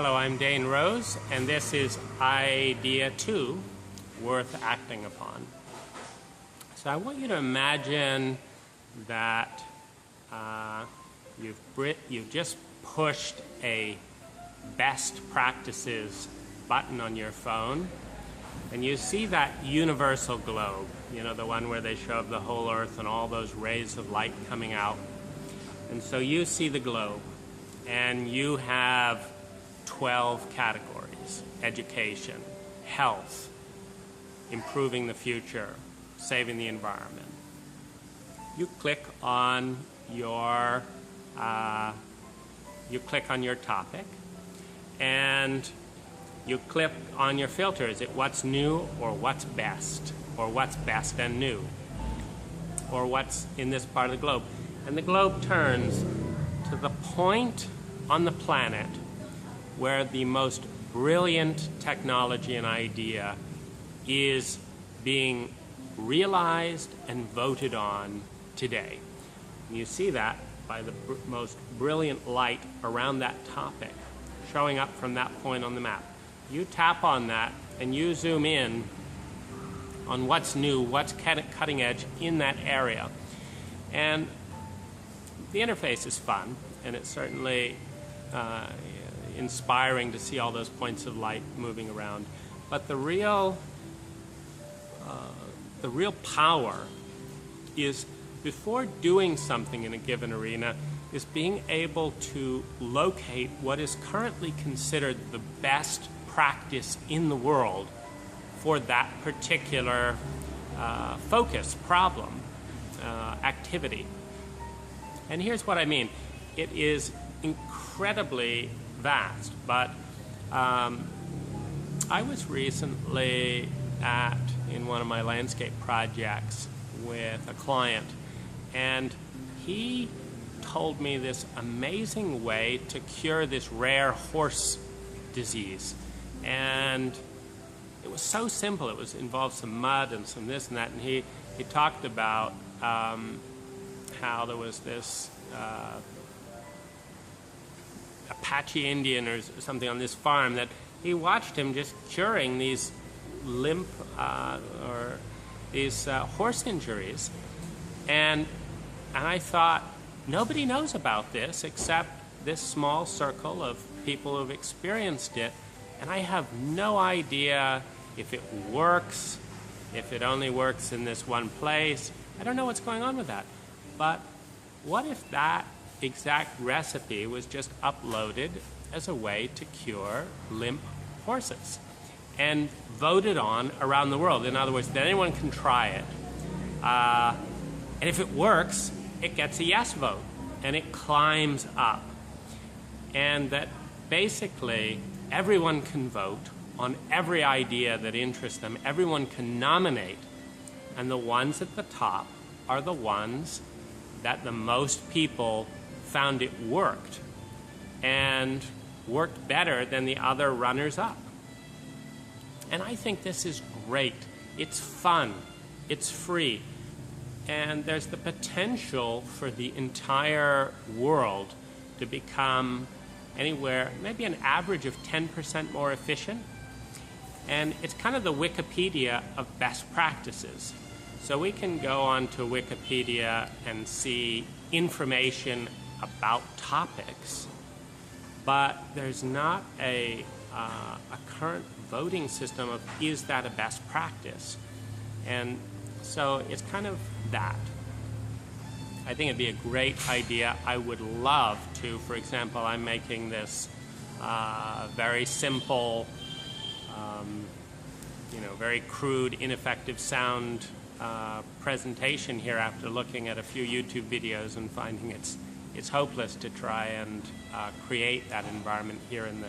Hello, I'm Dane Rose, and this is Idea 2, Worth Acting Upon. So I want you to imagine that you've just pushed a best practices button on your phone, and you see that universal globe, you know, the one where they show the whole Earth and all those rays of light coming out. And so you see the globe, and you have 12 categories: education, health, improving the future, saving the environment. You click on your topic, and you click on your filter. Is it what's new or what's best, or what's best and new, or what's in this part of the globe? And the globe turns to the point on the planet where the most brilliant technology and idea is being realized and voted on today. And you see that by the most brilliant light around that topic showing up from that point on the map. You tap on that and you zoom in on what's new, what's cutting edge in that area. And the interface is fun, and it's certainly inspiring to see all those points of light moving around. But the real power is, before doing something in a given arena, is being able to locate what is currently considered the best practice in the world for that particular focus, problem, activity. And here's what I mean. It is incredibly vast, but I was recently in one of my landscape projects with a client, and he told me this amazing way to cure this rare horse disease. And it was so simple. It involved some mud and some this and that, and he talked about how there was this Apache Indian or something on this farm that he watched him just curing these limp or these horse injuries. And I thought, nobody knows about this except this small circle of people who've experienced it, and I have no idea if it works, if it only works in this one place. I don't know what's going on with that. But what if that exact recipe was just uploaded as a way to cure limp horses and voted on around the world? In other words, that anyone can try it. And if it works, it gets a yes vote, and it climbs up. And that basically everyone can vote on every idea that interests them. Everyone can nominate, and the ones at the top are the ones that the most people found it worked, and worked better than the other runners-up. And I think this is great. It's fun. It's free. And there's the potential for the entire world to become anywhere, maybe an average of 10% more efficient. And it's kind of the Wikipedia of best practices. So we can go onto Wikipedia and see information about topics, but there's not a current voting system of, is that a best practice? And so it's kind of that. I think it'd be a great idea. I would love to, for example, I'm making this very simple, very crude, ineffective sound presentation here after looking at a few YouTube videos and finding it's hopeless to try and create that environment here in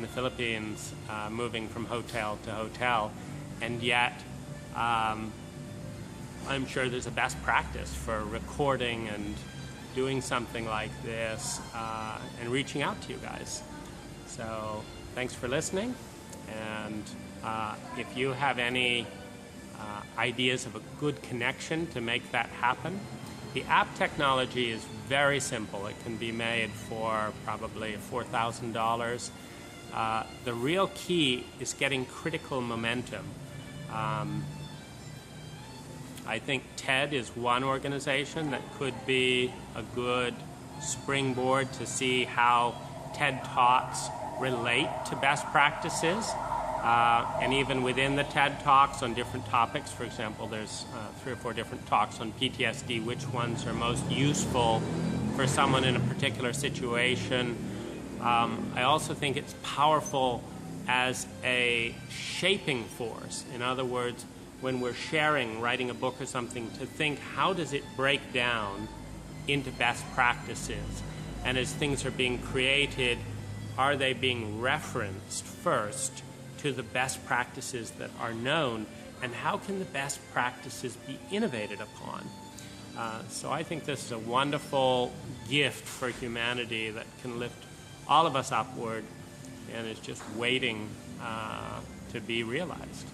the Philippines, moving from hotel to hotel. And yet, I'm sure there's a best practice for recording and doing something like this and reaching out to you guys. So thanks for listening, and if you have any ideas of a good connection to make that happen, the app technology is very simple. It can be made for probably $4,000. the real key is getting critical momentum. I think TED is one organization that could be a good springboard to see how TED Talks relate to best practices. And even within the TED Talks on different topics, for example, there's 3 or 4 different talks on PTSD, which ones are most useful for someone in a particular situation. I also think it's powerful as a shaping force. In other words, when we're sharing, writing a book or something, to think, how does it break down into best practices? And as things are being created, are they being referenced first to the best practices that are known? And how can the best practices be innovated upon? So I think this is a wonderful gift for humanity that can lift all of us upward and is just waiting to be realized.